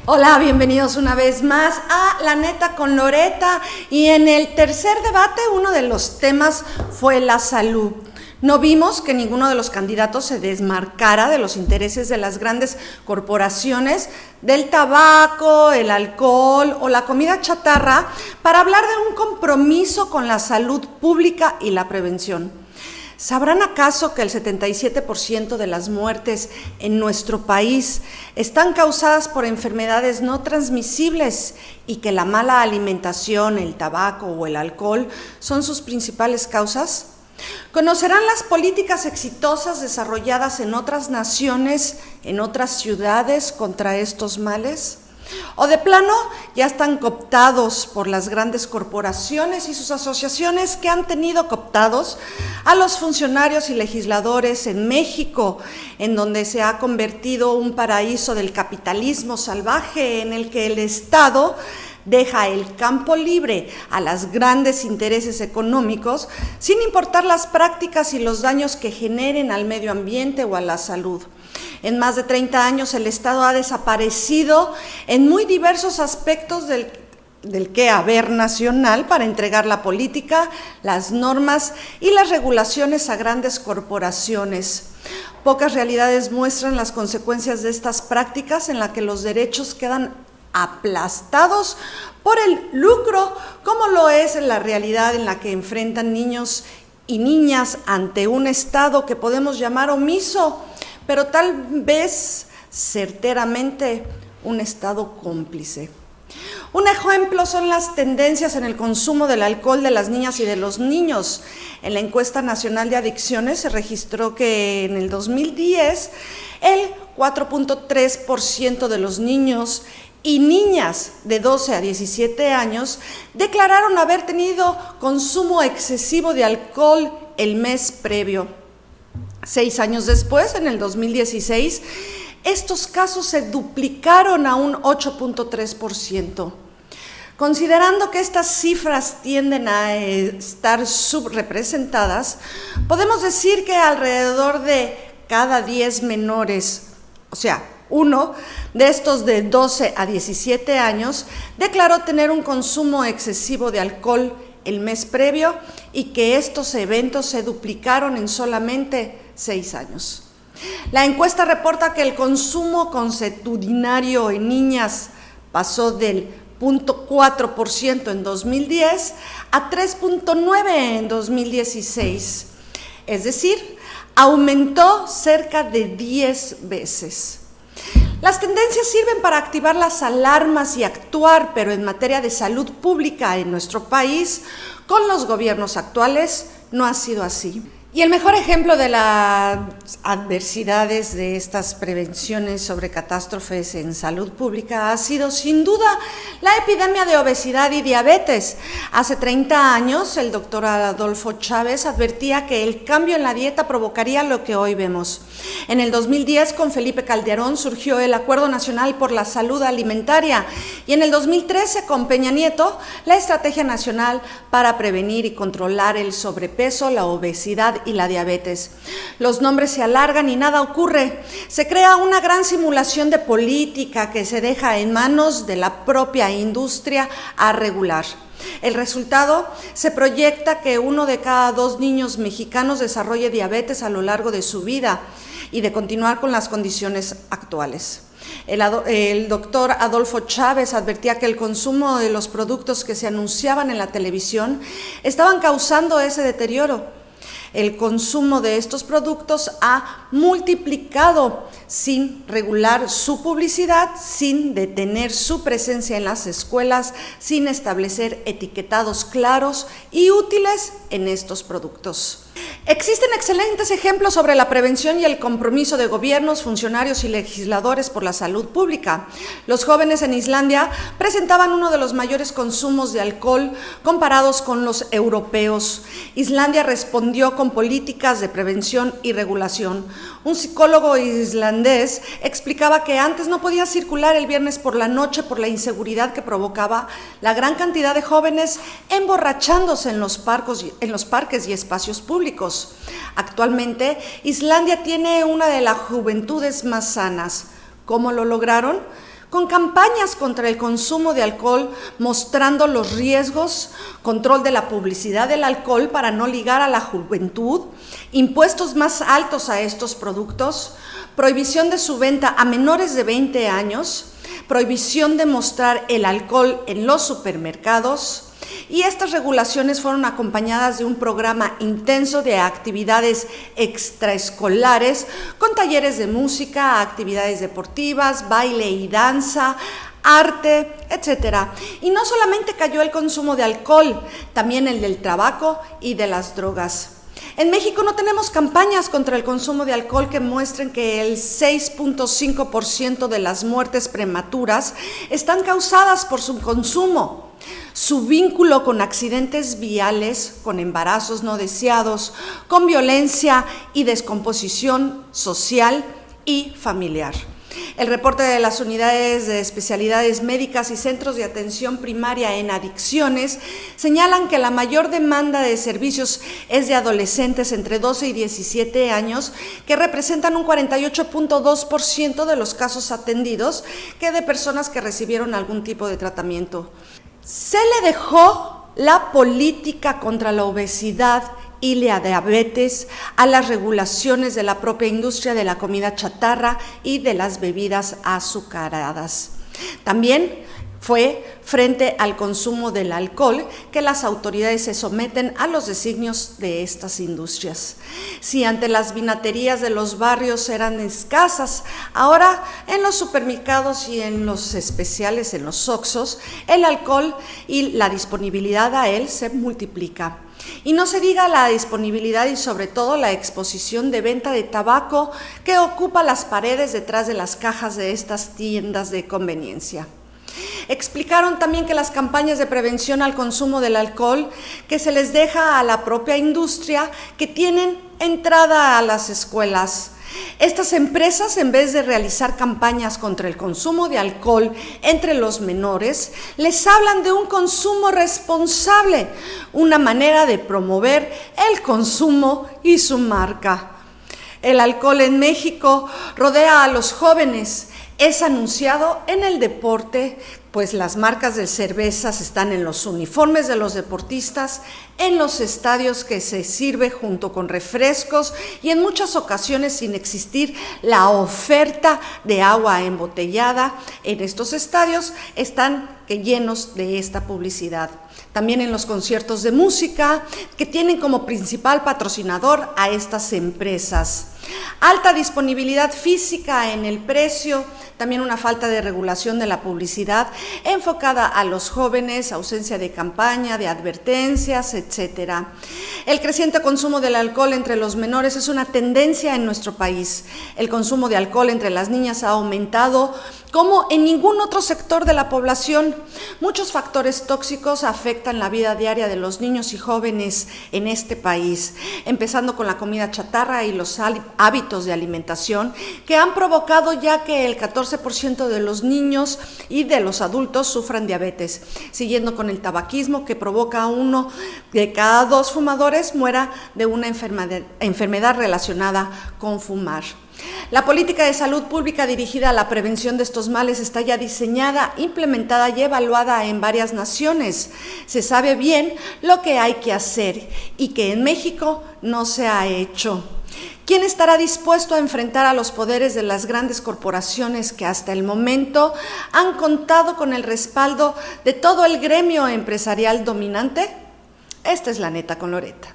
Hola, bienvenidos una vez más a La Neta con Loreta, y en el tercer debate uno de los temas fue la salud. No vimos que ninguno de los candidatos se desmarcara de los intereses de las grandes corporaciones, del tabaco, el alcohol o la comida chatarra, para hablar de un compromiso con la salud pública y la prevención. ¿Sabrán acaso que el 77% de las muertes en nuestro país están causadas por enfermedades no transmisibles y que la mala alimentación, el tabaco o el alcohol son sus principales causas? ¿Conocerán las políticas exitosas desarrolladas en otras naciones, en otras ciudades contra estos males? ¿O de plano ya están cooptados por las grandes corporaciones y sus asociaciones que han tenido cooptados a los funcionarios y legisladores en México, en donde se ha convertido un paraíso del capitalismo salvaje en el que el Estado deja el campo libre a los grandes intereses económicos sin importar las prácticas y los daños que generen al medio ambiente o a la salud? En más de 30 años el Estado ha desaparecido en muy diversos aspectos del quehacer nacional para entregar la política, las normas y las regulaciones a grandes corporaciones. Pocas realidades muestran las consecuencias de estas prácticas en las que los derechos quedan aplastados por el lucro, como lo es la realidad en la que enfrentan niños y niñas ante un Estado que podemos llamar omiso, pero tal vez certeramente un Estado cómplice. Un ejemplo son las tendencias en el consumo del alcohol de las niñas y de los niños. En la encuesta nacional de adicciones se registró que en el 2010 el 4.3% de los niños y niñas de 12 a 17 años declararon haber tenido consumo excesivo de alcohol el mes previo. 6 años después, en el 2016, estos casos se duplicaron a un 8.3%. Considerando que estas cifras tienden a estar subrepresentadas, podemos decir que alrededor de cada 10 menores, o sea, uno de estos de 12 a 17 años, declaró tener un consumo excesivo de alcohol el mes previo y que estos eventos se duplicaron en solamente 6 años. La encuesta reporta que el consumo consuetudinario en niñas pasó del 0.4% en 2010 a 3.9% en 2016, es decir, aumentó cerca de 10 veces. Las tendencias sirven para activar las alarmas y actuar, pero en materia de salud pública en nuestro país, con los gobiernos actuales, no ha sido así. Y el mejor ejemplo de las adversidades de estas prevenciones sobre catástrofes en salud pública ha sido, sin duda, la epidemia de obesidad y diabetes. Hace 30 años, el doctor Adolfo Chávez advertía que el cambio en la dieta provocaría lo que hoy vemos. En el 2010, con Felipe Calderón, surgió el Acuerdo Nacional por la Salud Alimentaria, y en el 2013, con Peña Nieto, la Estrategia Nacional para Prevenir y Controlar el Sobrepeso, la Obesidad y la Diabetes. Los nombres se alargan y nada ocurre. Se crea una gran simulación de política que se deja en manos de la propia industria a regular. El resultado, se proyecta que 1 de cada 2 niños mexicanos desarrolle diabetes a lo largo de su vida y de continuar con las condiciones actuales. El doctor Adolfo Chávez advertía que el consumo de los productos que se anunciaban en la televisión estaban causando ese deterioro. El consumo de estos productos ha multiplicado sin regular su publicidad, sin detener su presencia en las escuelas, sin establecer etiquetados claros y útiles en estos productos. Existen excelentes ejemplos sobre la prevención y el compromiso de gobiernos, funcionarios y legisladores por la salud pública. Los jóvenes en Islandia presentaban uno de los mayores consumos de alcohol comparados con los europeos. Islandia respondió con políticas de prevención y regulación. Un psicólogo islandés explicaba que antes no podía circular el viernes por la noche por la inseguridad que provocaba la gran cantidad de jóvenes emborrachándose en los parques y espacios públicos. Actualmente, Islandia tiene una de las juventudes más sanas. ¿Cómo lo lograron? con campañas contra el consumo de alcohol, mostrando los riesgos, control de la publicidad del alcohol para no ligar a la juventud, impuestos más altos a estos productos, prohibición de su venta a menores de 20 años, prohibición de mostrar el alcohol en los supermercados, y estas regulaciones fueron acompañadas de un programa intenso de actividades extraescolares con talleres de música, actividades deportivas, baile y danza, arte, etc. Y no solamente cayó el consumo de alcohol, también el del tabaco y de las drogas. En México no tenemos campañas contra el consumo de alcohol que muestren que el 6.5% de las muertes prematuras están causadas por su consumo. Su vínculo con accidentes viales, con embarazos no deseados, con violencia y descomposición social y familiar. El reporte de las unidades de especialidades médicas y centros de atención primaria en adicciones señalan que la mayor demanda de servicios es de adolescentes entre 12 y 17 años, que representan un 48.2% de los casos atendidos, que de personas que recibieron algún tipo de tratamiento. Se le dejó la política contra la obesidad y la diabetes a las regulaciones de la propia industria de la comida chatarra y de las bebidas azucaradas. También fue frente al consumo del alcohol que las autoridades se someten a los designios de estas industrias. Si ante las vinaterías de los barrios eran escasas, ahora en los supermercados y en los especiales, en los Oxxos, el alcohol y la disponibilidad a él se multiplica. Y no se diga la disponibilidad y sobre todo la exposición de venta de tabaco que ocupa las paredes detrás de las cajas de estas tiendas de conveniencia. Explicaron también que las campañas de prevención al consumo del alcohol que se les deja a la propia industria que tienen entrada a las escuelas. Estas empresas, en vez de realizar campañas contra el consumo de alcohol entre los menores, les hablan de un consumo responsable, una manera de promover el consumo y su marca. El alcohol en México rodea a los jóvenes. Es anunciado en el deporte, pues las marcas de cervezas están en los uniformes de los deportistas, en los estadios que se sirve junto con refrescos y en muchas ocasiones sin existir la oferta de agua embotellada. En estos estadios están llenos de esta publicidad. También en los conciertos de música que tienen como principal patrocinador a estas empresas. Alta disponibilidad física en el precio, también una falta de regulación de la publicidad enfocada a los jóvenes, ausencia de campaña, de advertencias, etc. El creciente consumo del alcohol entre los menores es una tendencia en nuestro país. El consumo de alcohol entre las niñas ha aumentado como en ningún otro sector de la población. Muchos factores tóxicos afectan la vida diaria de los niños y jóvenes en este país, empezando con la comida chatarra y los hábitos de alimentación que han provocado ya que el 14% de los niños y de los adultos sufran diabetes, siguiendo con el tabaquismo que provoca a 1 de cada 2 fumadores muera de una enfermedad relacionada con fumar. La política de salud pública dirigida a la prevención de estos males está ya diseñada, implementada y evaluada en varias naciones. Se sabe bien lo que hay que hacer y que en México no se ha hecho. ¿Quién estará dispuesto a enfrentar a los poderes de las grandes corporaciones que hasta el momento han contado con el respaldo de todo el gremio empresarial dominante? Esta es La Neta con Loreta.